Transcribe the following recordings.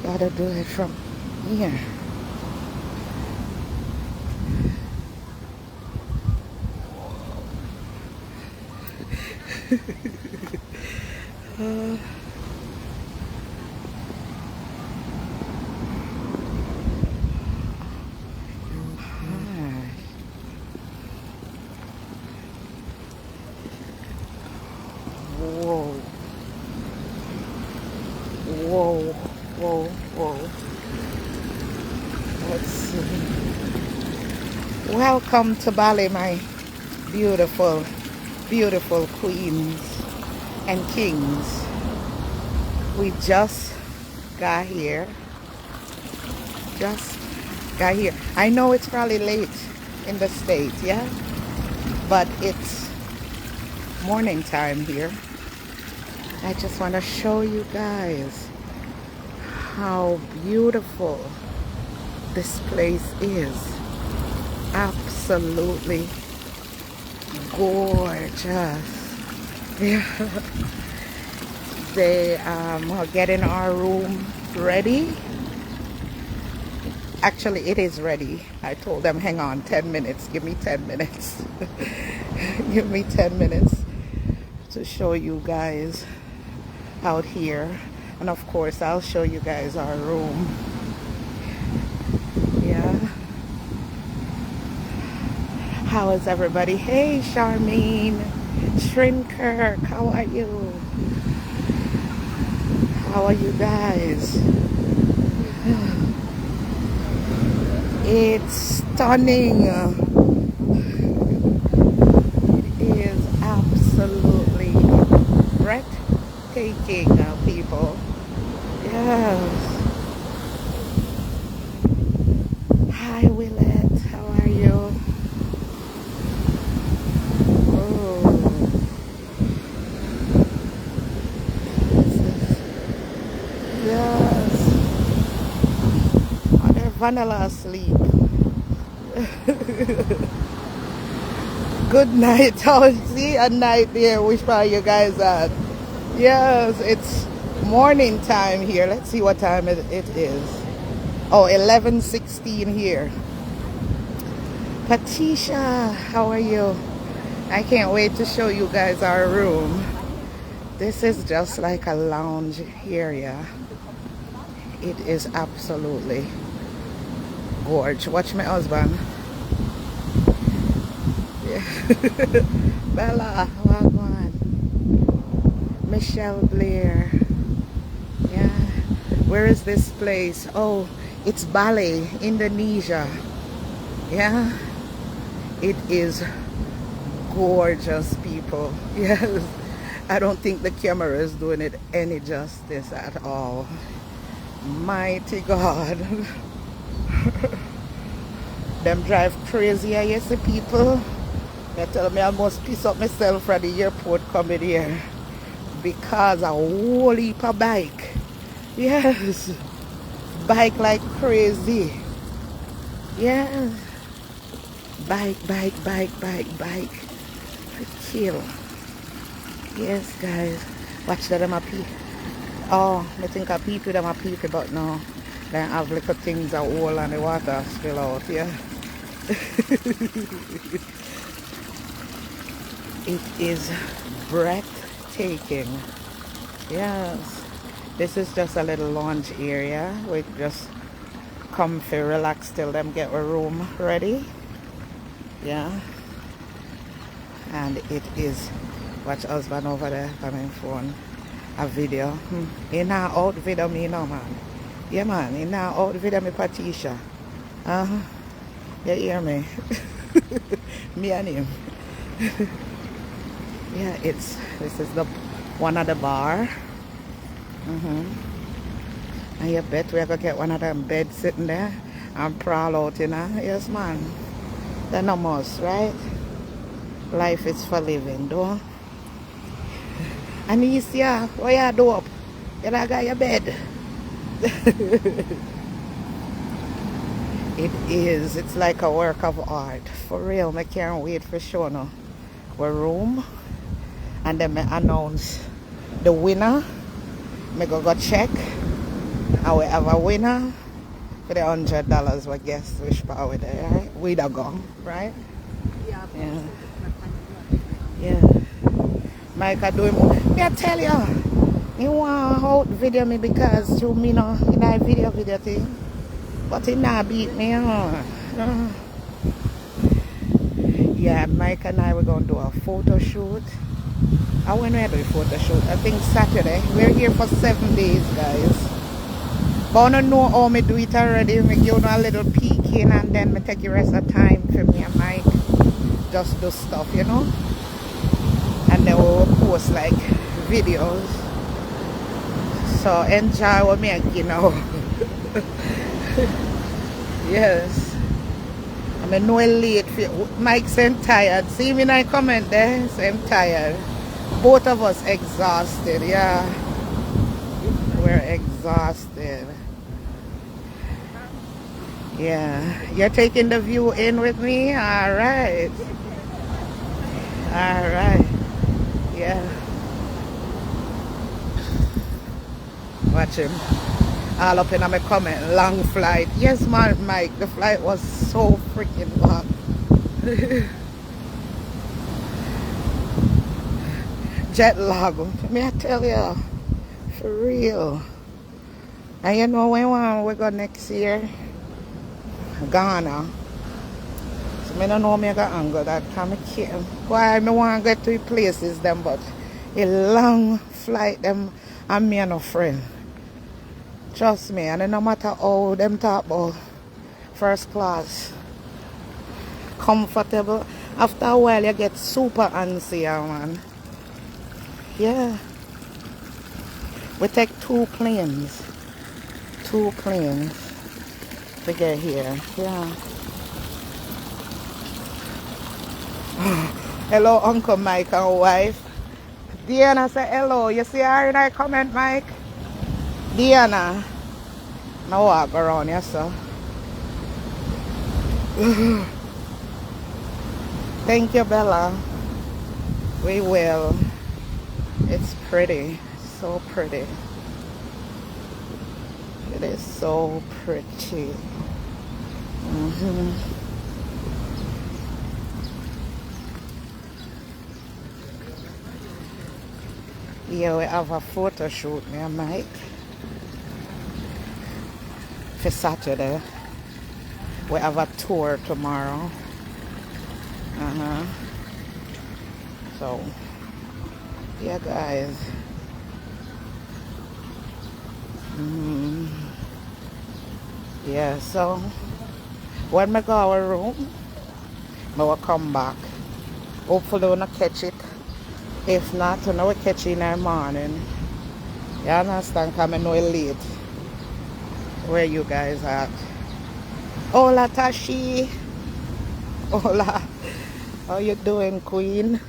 Gotta do it from here. uh, Whoa. Whoa. Whoa. Whoa. Let's see. Welcome to Bali, my beautiful, beautiful queens and kings. We just got here. Just got here. I know it's probably late in the States, yeah? But it's morning time here. I just want to show you guys how beautiful this place is. Absolutely gorgeous. Yeah. They are getting our room ready. Actually, it is ready. I told them, hang on, 10 minutes. Give me 10 minutes. Give me 10 minutes to show you guys out here. And of course, I'll show you guys our room. Yeah. How is everybody? Hey, Charmaine. Shrinker, how are you? How are you guys? It's stunning. It is absolutely breathtaking, people. Yes. Hi, Willett. How are you? Yes. Are there vanilla asleep? Good night. Oh, see a night there. Which part you guys at? Yes, it's morning time here. Let's see what time it is. Oh, 11:16 here. Patricia, how are you? I can't wait to show you guys our room. This is just like a lounge area. It is absolutely gorgeous. Watch my husband. Yeah. Bella, wagwan. Michelle Blair. Yeah. Where is this place? Oh, it's Bali, Indonesia. Yeah. It is gorgeous, people. Yes. I don't think the camera is doing it any justice at all. Mighty God. Them drive crazy, I see people. They tell me I must piss up myself from the airport coming here. Because a whole heap of bike. Yes. Bike like crazy. Yes. Bike. Chill. Yes, guys. Watch that, them a pee. Oh, I think I pee them a pee, but no. They have little things that hole and the water spill out, yeah. It is breathtaking. Yes. This is just a little lounge area. We just comfy, relax till them get a room ready. Yeah. And it is, watch husband over there coming phone. A video. In and out video me now, man. Yeah, man. In and out video me Patricia. Uh-huh. You hear me? Me and him. Yeah, this is the one of the bar. And you bet we're gonna get one of them beds sitting there and prowl out, you know. Yes, man. They're no must, right? Life is for living, though. Anicia, what you do up? You not got your bed? It's like a work of art. For real, I can't wait for sure now. Our room. And then I announce the winner. I go check. And we have a winner for the $100 we guess which part we there, right? We da go, right? Yeah. Yeah. Yeah. Mike I do him. Me I tell you, he want out video me because to me no in that video thing. But he not beat me on. Yeah, Mike and I were gonna do a photo shoot. I when we do a photo shoot, I think Saturday. We're here for 7 days, guys. But I don't know how me do it already. Me give you a little peek in and then me take the rest of the time for me and Mike just do stuff, you know. And then we will post like videos. So enjoy what me you know. Yes. I know it's late for Mike saying tired. See me in the comment there, say I'm tired. Both of us exhausted, yeah. We're exhausted. Yeah. You're taking the view in with me? Alright. Alright. Yeah. Watch him. All up in my comment. Long flight. Yes, man, Mike. The flight was so freaking long. Jet lag. May I tell you? For real. And you know when we go next year? Ghana. So I don't know me I got angle that time I can't. Why I want to get to places them but a long flight them and me and no friend. Trust me, and no matter how them talk about first class, comfortable, after a while you get super antsy, man. Yeah. We take 2 planes. 2 planes to get here. Yeah. Hello, Uncle Mike and wife. Diana say hello. You see her in our comment, Mike? Diana. Now walk around here, sir. Thank you, Bella. We will. It's pretty. So pretty. It is so pretty. Yeah, we have a photo shoot, me and Mike. For Saturday. We have a tour tomorrow. So, yeah, guys. Yeah, so when I go our room, I will come back. Hopefully we'll not catch it. If not, we will catch it in the morning. You understand? Because I know it's late. Where you guys at? Hola, Tashi. Hola. How you doing, Queen?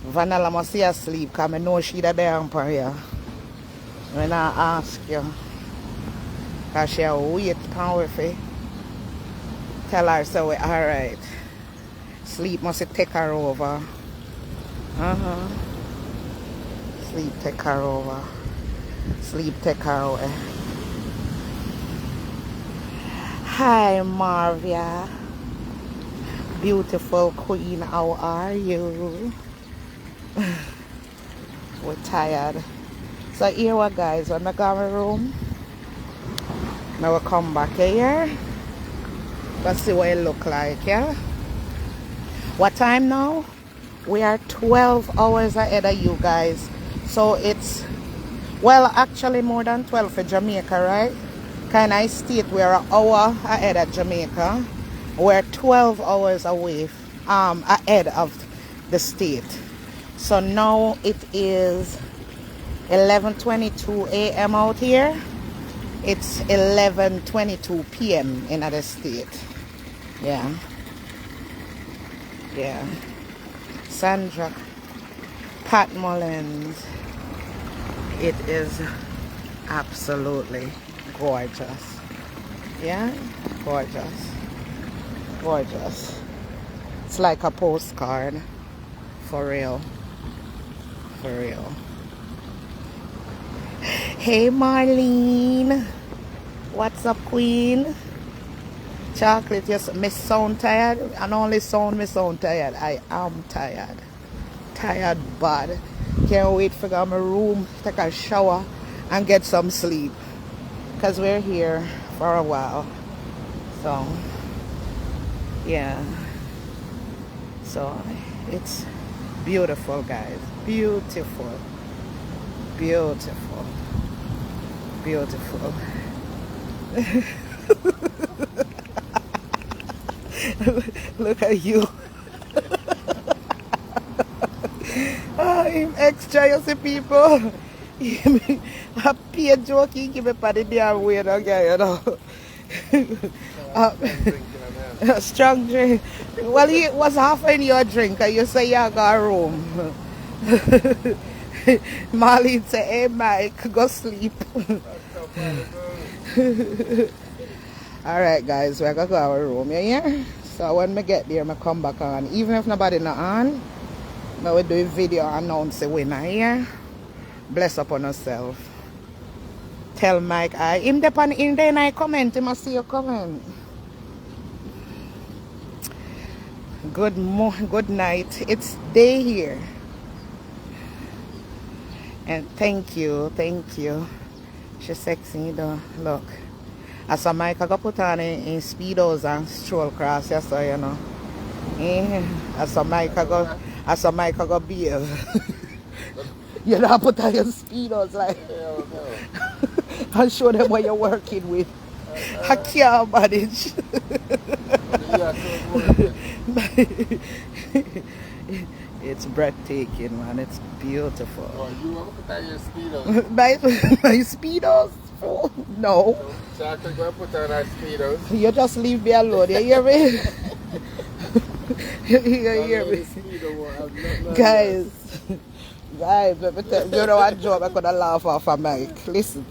Vanilla must be asleep because I know she's there for here. When I ask you, because she wait powerful. Tell her so we're alright. Sleep must take her over. Sleep take her over. Sleep take her away. Hi, Marvia. Beautiful queen, how are you? We're tired. So here we guys, when I go in my room, I will come back here. Let's see what it look like, yeah? What time now? We are 12 hours ahead of you guys. So it's, well, actually more than 12 for Jamaica, right? Kind of state we're an hour ahead of Jamaica. We're 12 hours away, ahead of the state. So now it is 11:22 a.m. out here. It's 11:22 p.m. in other state. Yeah. Yeah. Sandra, Pat Mullins. It is absolutely gorgeous. Yeah? Gorgeous. Gorgeous. It's like a postcard. For real. For real. Hey Marlene, what's up, Queen? Chocolate, yes, me sound tired, and only sound me sound tired. I am tired. Tired bad. Can't wait to go to my room, take a shower, and get some sleep. Because we're here for a while. So, yeah. So, it's beautiful, guys. Beautiful. Beautiful. Beautiful. Look at you. I'm extra, you see, people. Happy and joking, give me for the damn weird again, you know. Strong drink. Well, it was half in your drink, and you say you got a room. Marlene say, hey, Mike, go sleep. Alright, guys, we're going to go to our room, yeah? So when we get there, I come back on. Even if nobody not on, I will do a video announce the winner, yeah? Bless upon yourself. Tell Mike, him depend in there and I comment, he must see your comment. Good night. It's day here. And thank you. She's sexy though. Look. As a Mike I got put on in speedos and stroll across, yes, so you know. As a Mike I got beer. You don't put on your speedos like and show them what you're working with. I can't manage. It's breathtaking, man. It's beautiful. Oh, you want to put on your speedos? my speedos? Oh, no. So I could go put on our speedos. You just leave me alone. You hear me? You hear me? Guys, let me tell you, know what job I could have laughed off of Mike. Listen.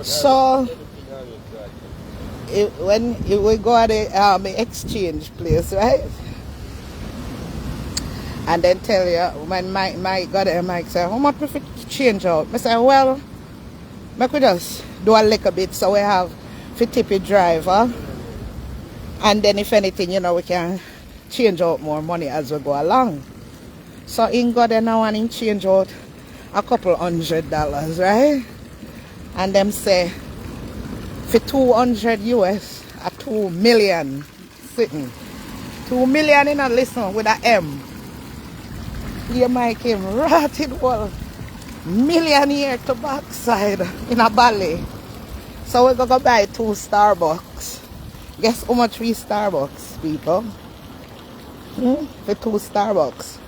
So, when we go at the exchange place, right? And then tell you, when Mike got there, Mike said, how much we fit change out? I said, well, we could just do a little bit so we have for tippy driver. And then if anything, you know, we can change out more money as we go along. So in got there now and in change out a couple $100, right? And them say, for 200 US, a 2 million sitting. 2 million in a listen with a M. You make him rotted well. Millionaire to backside in a Bali. So we're gonna buy 2 Starbucks. Guess how much we Starbucks, people? For 2 Starbucks.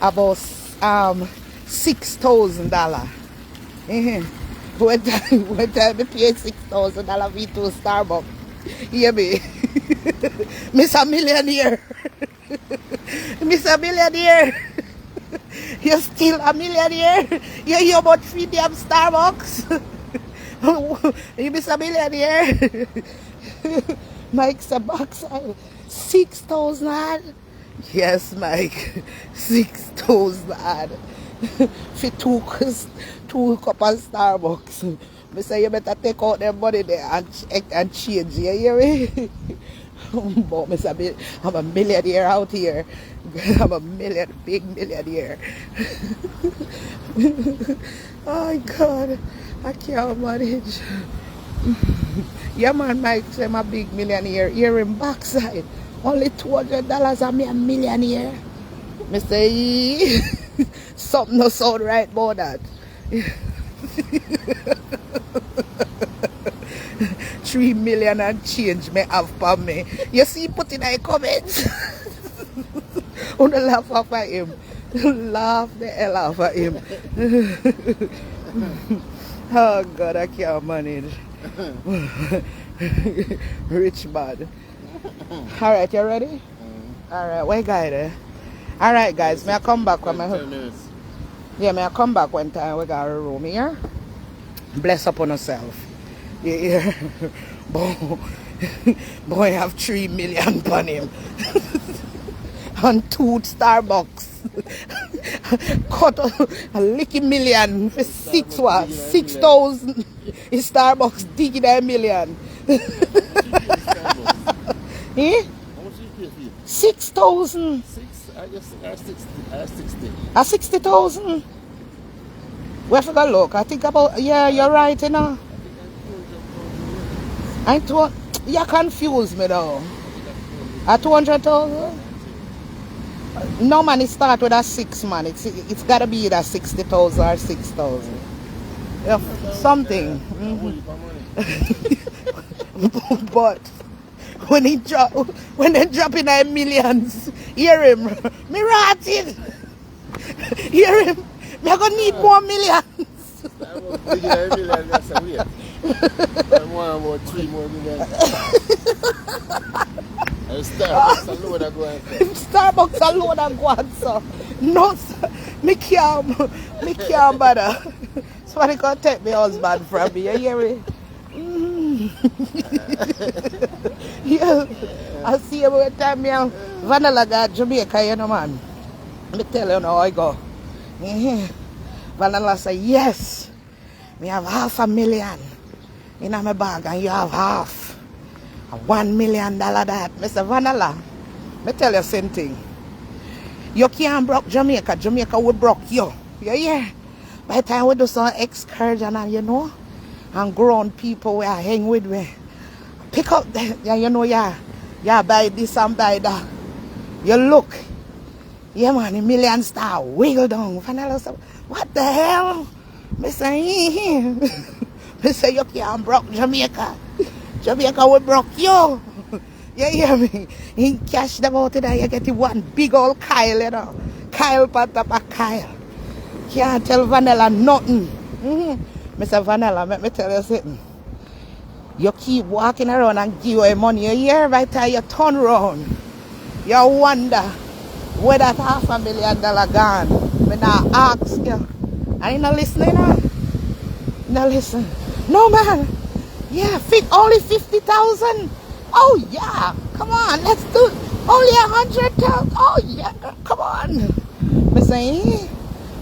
About $6,000. When time we pay $6,000 for 2 Starbucks. Hear me? Miss a millionaire. Miss a millionaire. You're still a millionaire. You hear about 3 damn Starbucks. You miss a millionaire. Mike's a backside. 6,000. Yes, Mike. 6,000. For 2 cup of Starbucks. I say you better take out them money there and change. You hear me? But I'm a millionaire out here. I'm a big millionaire. Oh my God, I can't manage. Yeah, man, Mike say I'm a big millionaire here in backside. Only $200 and me a millionaire. I say something no sound right about that. 3 million and change me have for me. You see, put in a comment. Wanna laugh off at him. Laugh the hell off at him. Oh God, I can't manage. Rich man. Alright, you ready? Alright, where guy there? Alright guys, may I come back when yeah, may I come back when time we got a room here? Bless upon yourself. Yeah. Boy have 3 million on him. And 2 Starbucks. cut a licky million for 6,000. In Starbucks digging a million. Eh? How much did you pay for it? 6,000. 6? I just I 60. A 60,000. We have to go look. I think about, yeah, you're right, you know. I thought, you confused me though. At 200,000? No man, it start with a 6 man. It's gotta be either 60,000 or 6,000. Yeah, something. But when they drop in their millions, hear him. Me rotted. Hear him. Me I gonna need more millions. I want about 3 more million. Starbucks alone are going. Starbucks alone are going, sir. No, sir. Me can't bother. Somebody gonna take my husband from me. You hear me? Yeah. I see every time me Vanilla got Jamaica, you know, man. Me tell you now how I go. Vanilla say, yes, me have 500,000 in my bag and you have half. $1 million that. Mr. Vanilla, me tell you same thing. You can't broke Jamaica. Jamaica will broke you. You hear? By the time we do some excursion and you know, and grown people we are hang with me. Pick up the, you know, yeah, buy this and buy that. You look. Yeah man, the million star wiggle down. Vanilla say, what the hell? Me say, me say you can't broke Jamaica. Jamaica will broke you. You hear me? In cash them out there, you get one big old Kyle, you know. Kyle part up a Kyle. Can't tell Vanilla nothing. Mr. Vanilla, let me tell you something. You keep walking around and give away money. You hear by the time you turn around. You wonder where that $500,000 gone. Me now ask you. Are you not listening now? No listen. No man. Yeah, only 50,000. Oh yeah, come on, let's do it. Only 100,000. Oh yeah, come on. Me say,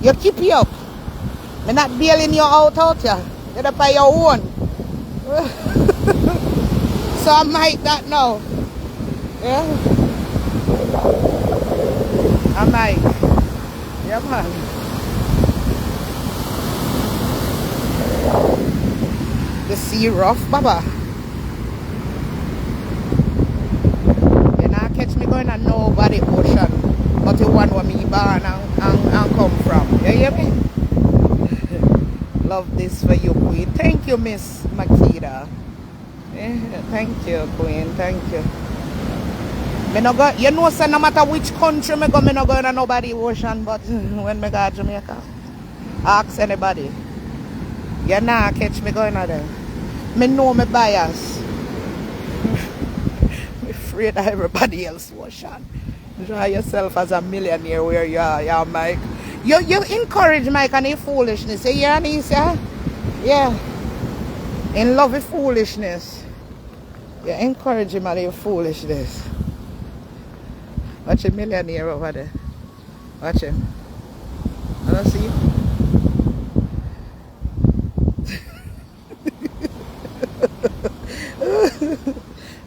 you keep you up. Me not bailing you out here. You're to pay your own. So I might that now. Yeah. I might. Yeah man. The sea rough, Baba. You not catch me going on nobody ocean, but the one where me born and come from. You hear me? Love this for you, Queen. Thank you, Miss Makita. Yeah, thank you, Queen. Thank you. Me no go, you know, so no matter which country me go, me no going on nobody ocean, but when me go to Jamaica, ask anybody. You not catch me going on there. Me know me bias. I'm afraid of everybody else ocean. Draw yourself as a millionaire where you are, Mike. You encourage Mike and his foolishness. You hear me, sir? Yeah. In love with foolishness. You encourage him and his foolishness. Watch a millionaire over there. Watch him. I don't see you.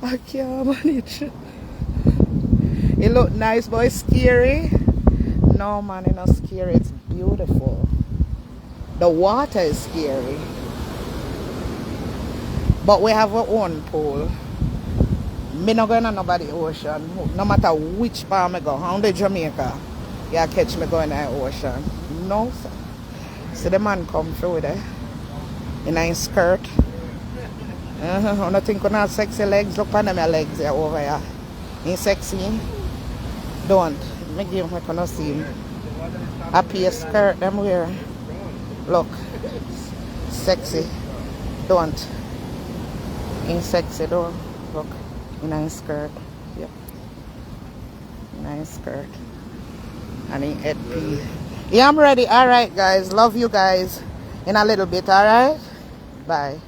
I can't manage. It look nice, but it's scary. No man, it's not scary. It's beautiful. The water is scary. But we have our own pool. Me not going on nobody ocean. No matter which part I go. Only Jamaica. Yeah, catch me going to the ocean. No, sir. See the man come through there. In a skirt. I don't think you have sexy legs. Look at them legs there over here. Ain't sexy. Don't. Me give him, I cannot see him. Happy skirt them wear. Look. Sexy. Don't. Ain't sexy though. Look. In a skirt. Yep. In a skirt. And in headpiece. Yeah, I'm ready. Alright guys. Love you guys. In a little bit. Alright. Bye.